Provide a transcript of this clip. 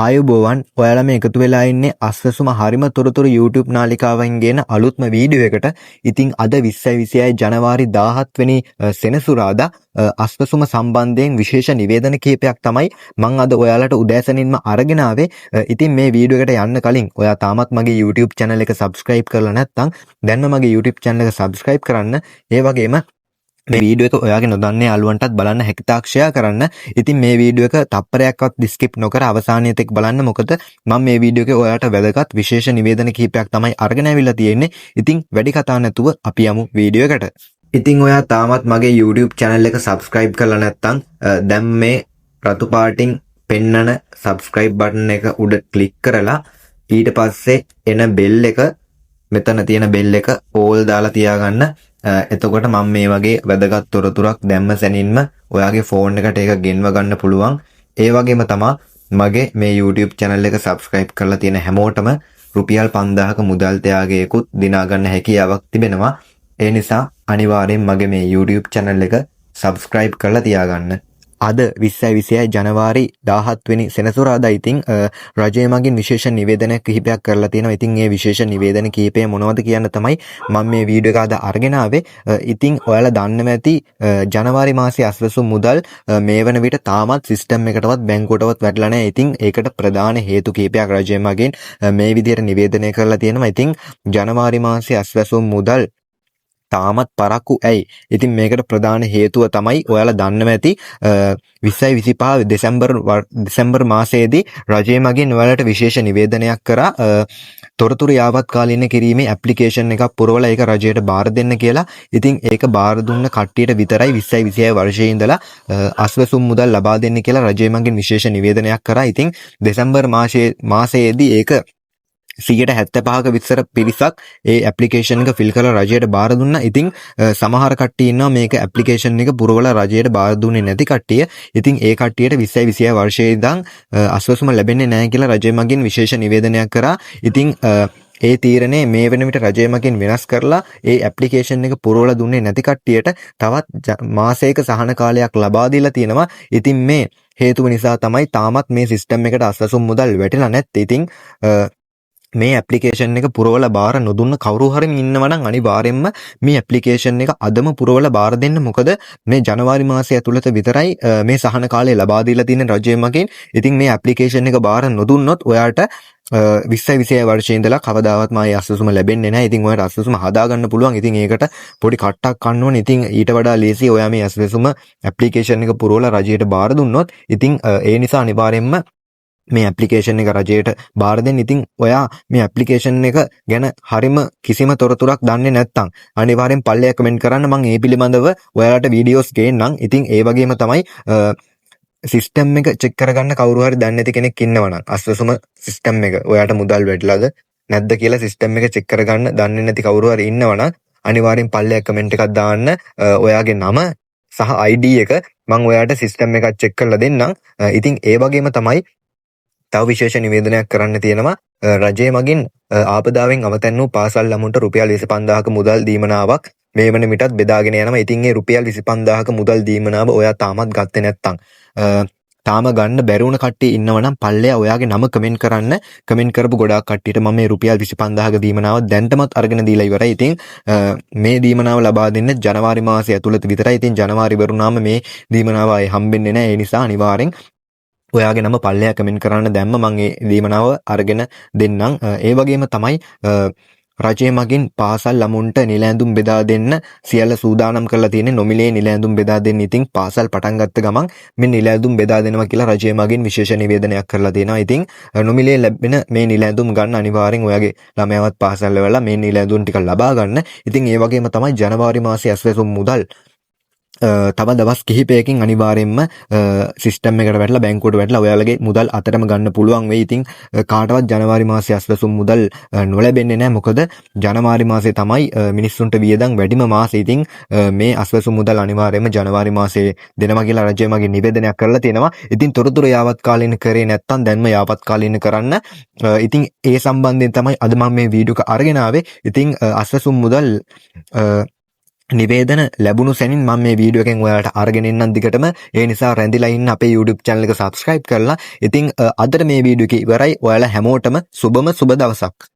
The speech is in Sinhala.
ආයුබෝවන් ඔයාලා මේ එකතු වෙලා ඉන්නේ අස්වැසුම හරිම තොරතුරු YouTube නාලිකාවෙන් ගෙන අලුත්ම වීඩියෝ එකට. ඉතින් අද 2026 ජනවාරි 17 වෙනි සෙනසුරාදා අස්වැසුම සම්බන්ධයෙන් විශේෂ නිවේදන කිහිපයක් තමයි මම අද ඔයාලට උදෑසනින්ම අරගෙන ආවේ. ඉතින් මේ වීඩියෝ එකට යන්න කලින් ඔයා තාමත් මගේ YouTube channel එක subscribe කරලා නැත්නම් දැන්ම මගේ YouTube channel එක subscribe කරන්න. ඒ වගේම මේ වීඩියෝ එක ඔයාගේ නොදන්න යාළුවන්ටත් බලන්න හැකිතාක් ෂෙයා කරන්න. ඉතින් මේ වීඩියෝ එක තප්පරයක්වත් ස්කිප් නොකර අවසානයේ තෙක් බලන්න. මොකද මම මේ වීඩියෝ එකේ ඔයාලට වැදගත් විශේෂ නිවේදන කිහිපයක් තමයි අරගෙන ආවිල්ලා තියෙන්නේ. ඉතින් වැඩි කතා නැතුව අපි යමු වීඩියෝ එකට. ඉතින් ඔයා තාමත් මගේ YouTube channel එක subscribe කරලා නැත්නම් දැන් මේ රතු පාටින් පෙන්නන subscribe button එක උඩ click කරලා ඊට පස්සේ එන bell එක මෙතන තියෙන bell එක all දාලා තියාගන්න. එතකොට මම මේ වගේ වැදගත් තොරතුරක් දැම්ම සැනින්ම ඔයාගේ ෆෝන් එකට ඒක ගෙන්ව ගන්න පුළුවන්. ඒ වගේම තමයි මගේ මේ YouTube channel එක subscribe කරලා තියෙන හැමෝටම රුපියල් 5000ක මුදල් ත්‍යාගයකුත් දිනා ගන්න හැකියාවක් තිබෙනවා. ඒ නිසා අනිවාර්යෙන් මගේ මේ YouTube channel එක subscribe කරලා තියාගන්න. අද 2026 ජනවාරි 17 වෙනි සෙනසුරාදා ඉතින් රජය මගින් විශේෂ නිවේදනයක් කිහිපයක් කරලා තියෙනවා. ඉතින් මේ විශේෂ නිවේදන කිහිපය මොනවද කියන්න තමයි මම මේ වීඩියෝ එක අද අරගෙන ආවේ. ඉතින් ඔයාලා දන්නව ඇති ජනවාරි මාසයේ අස්වැසුම් මුදල් මේ වන විට තාමත් සිස්ටම් එකටවත් බැංකුවටවත් වැටලා නැහැ. ඉතින් ඒකට ප්‍රධාන හේතු කිහිපයක් රජය මගින් මේ විදිහට නිවේදනය කරලා තියෙනවා. ඉතින් ජනවාරි මාසයේ අස්වැසුම් මුදල් තාමත් පරක්කු ඇයි? ඉතින් මේකට ප්‍රධාන හේතුව තමයි ඔයාලා දන්නව ඇති 2025 දෙසැම්බර් මාසයේදී රජය මගින් ඔයාලට විශේෂ නිවේදනයක් කරා තොරතුරු යාවත්කාලීන කිරීමේ ඇප්ලිකේෂන් එකක් පුරවලා ඒක රජයට බාර දෙන්න කියලා. ඉතින් ඒක බාර දුන්න කට්ටියට විතරයි 2026 වර්ෂයේ ඉඳලා අස්වැසුම් මුදල් ලබා දෙන්න කියලා රජය මගින් විශේෂ නිවේදනයක් කරා. ඉතින් දෙසැම්බර් මාසයේදී ඒක 75ක විතර පිරිසක් ඒ ඇප්ලිකේෂන් එක ෆිල් කරලා රජයට බාර දුන්නා. ඉතින් සමහර කට්ටිය ඉන්නවා මේක ඇප්ලිකේෂන් එක පුරවලා රජයට බාර දුන්නේ නැති කට්ටිය. ඉතින් ඒ කට්ටියට 2026 වර්ෂයේ ඉඳන් අස්වැසුම ලැබෙන්නේ නැහැ කියලා රජය මගින් විශේෂ නිවේදනයක් කරා. ඉතින් ඒ තීරණය මේ වෙන විට රජය මගින් වෙනස් කරලා ඒ ඇප්ලිකේෂන් එක පුරවලා දුන්නේ නැති කට්ටියට තවත් මාසයක සහන කාලයක් ලබා දීලා තියෙනවා. ඉතින් මේ හේතුව නිසා තමයි තාමත් මේ සිස්ටම් එකට අස්වැසුම් මුදල් වැටෙලා නැත්තේ. ඉතින් මේ ඇප්ලිකේෂන් එක පුරවලා බාර නොදුන්න කවුරු හරි ඉන්නවා නම් අනිවාර්යෙන්ම මේ ඇප්ලිකේෂන් එක අදම පුරවලා බාර දෙන්න. මොකද මේ ජනවාරි මාසය ඇතුළත විතරයි මේ සහන කාලය ලබා දීලා තියෙන රජය මගින්. ඉතින් මේ ඇප්ලිකේෂන් එක බාර නොදුන්නොත් ඔයාට 2026 වර්ෂයේ ඉඳලා කවදාවත් මායි අස්වැසුම ලැබෙන්නේ නැහැ. ඉතින් ඔයාට අස්වැසුම හදා ගන්න පුළුවන්. ඉතින් ඒකට පොඩි කට්ටක් ගන්න ඕනේ. ඉතින් ඊට වඩා ලේසි ඔයා මේ අස්වැසුම ඇප්ලිකේෂන් එක පුරවලා රජයට බාර දුන්නොත්. ඉතින් ඒ නිසා අනිවාර්යෙන්ම මේ ඇප්ලිකේෂන් එක රජයට බාර දෙන්න. ඉතින් ඔයා මේ ඇප්ලිකේෂන් එක ගැන හරිම කිසිම තොරතුරක් දන්නේ නැත්නම් අනිවාර්යෙන් පල්ලෙය කමෙන්ට් කරන්න. මම මේ පිළිබඳව ඔයාලට වීඩියෝස් ගේන්නම්. ඉතින් ඒ වගේම තමයි සිස්ටම් එක චෙක් කරගන්න කවුරු හරි දන්නේ නැති කෙනෙක් ඉන්නවනම් අස්වැසුම සිස්ටම් එක ඔයාට මුදල් වැටලාද නැද්ද කියලා සිස්ටම් එක චෙක් කරගන්න දන්නේ නැති කවුරු හරි ඉන්නවනම් අනිවාර්යෙන් පල්ලෙය කමෙන්ට් එකක් දාන්න. ඔයාගේ නම සහ ID එක මම ඔයාට සිස්ටම් එකක් චෙක් කරලා දෙන්නම්. ඉතින් ඒ වගේම තමයි තව විශේෂ නිවේදනයක් කරන්න තියෙනවා. රජය මගින් ආපදාවෙන් අවතැන් වූ පාසල් ළමුන්ට රුපියල් 25000ක මුදල් දීමනාවක් මේ වන විටත් බෙදාගෙන යනවා. ඉතින් ඒ රුපියල් 25000ක මුදල් දීමනාව ඔයා තාමත් ගත්තේ නැත්නම් තාම ගන්න බැරි වුණ කට්ටිය ඉන්නවනම් පල්ලෙයා ඔයාගේ නම කමෙන්ට් කරන්න. කමෙන්ට් කරපු ගොඩාක් කට්ටියට මම මේ රුපියල් 25000ක දීමනාව දැන්ටමත් අරගෙන දීලා ඉවරයි. ඉතින් මේ දීමනාව ලබා දෙන්න ජනවාරි මාසය ඇතුළත විතරයි. ඉතින් ජනවාරි වරුණාම මේ දීමනාව ආයේ හම්බෙන්නේ නැහැ. ඒ නිසා අනිවාර්යෙන් ඔයාගේ නම පල්ලෙයා කමෙන්ට් කරන්න දැම්ම මම ඒ දීමනාව අරගෙන දෙන්නම්. ඒ වගේම තමයි රජය මගින් පාසල් ළමුන්ට නිල ඇඳුම් බෙදා දෙන්න සියල්ල සූදානම් කරලා තියෙන්නේ. නොමිලේ නිල ඇඳුම් බෙදා දෙන්න. ඉතින් පාසල් පටන් ගත්ත ගමන් මේ නිල ඇඳුම් බෙදා දෙනවා කියලා රජය මගින් විශේෂ නිවේදනයක් කරලා තියෙනවා. ඉතින් නොමිලේ ලැබෙන මේ නිල ඇඳුම් ගන්න අනිවාර්යෙන් ඔයාගේ ළමයාවත් පාසල් වල මේ නිල ඇඳුම් ටික ලබා ගන්න. ඉතින් ඒ වගේම තමයි ජනවාරි මාසයේ අස්වැසුම් මුදල් තව දවස් කිහිපයකින් අනිවාර්යෙන්ම සිස්ටම් එකට වැටලා බැංකුවට වැටලා ඔයාලගේ මුදල් අතරම ගන්න පුළුවන් වෙයි. ඉතින් කාටවත් ජනවාරි මාසයේ අස්වැසුම් මුදල් නොලැබෙන්නේ නැහැ. මොකද ජනවාරි මාසයේ තමයි මිනිස්සුන්ට වියදම් වැඩිම මාසය. ඉතින් මේ අස්වැසුම් මුදල් අනිවාර්යෙන්ම ජනවාරි මාසයේ දෙනවා කියලා රජය මගින් නිවේදනයක් කරලා තියෙනවා. ඉතින් තොරතුරු යාවත්කාලීන කරේ නැත්නම් දැන්ම යාවත්කාලීන කරන්න. ඉතින් ඒ සම්බන්ධයෙන් තමයි අද මම මේ වීඩියෝ එක අරගෙන ආවේ. ඉතින් අස්වැසුම් මුදල් නිවේදන ලැබුණු සැනින් මම මේ වීඩියෝ එකෙන් ඔයාලට අරගෙන එන්නම් දිගටම. ඒ නිසා රැඳිලා ඉන්න අපේ YouTube channel එක subscribe කරලා. ඉතින් අදට මේ වීඩියෝ එක ඉවරයි. ඔයාලා හැමෝටම සුබම සුබ දවසක්.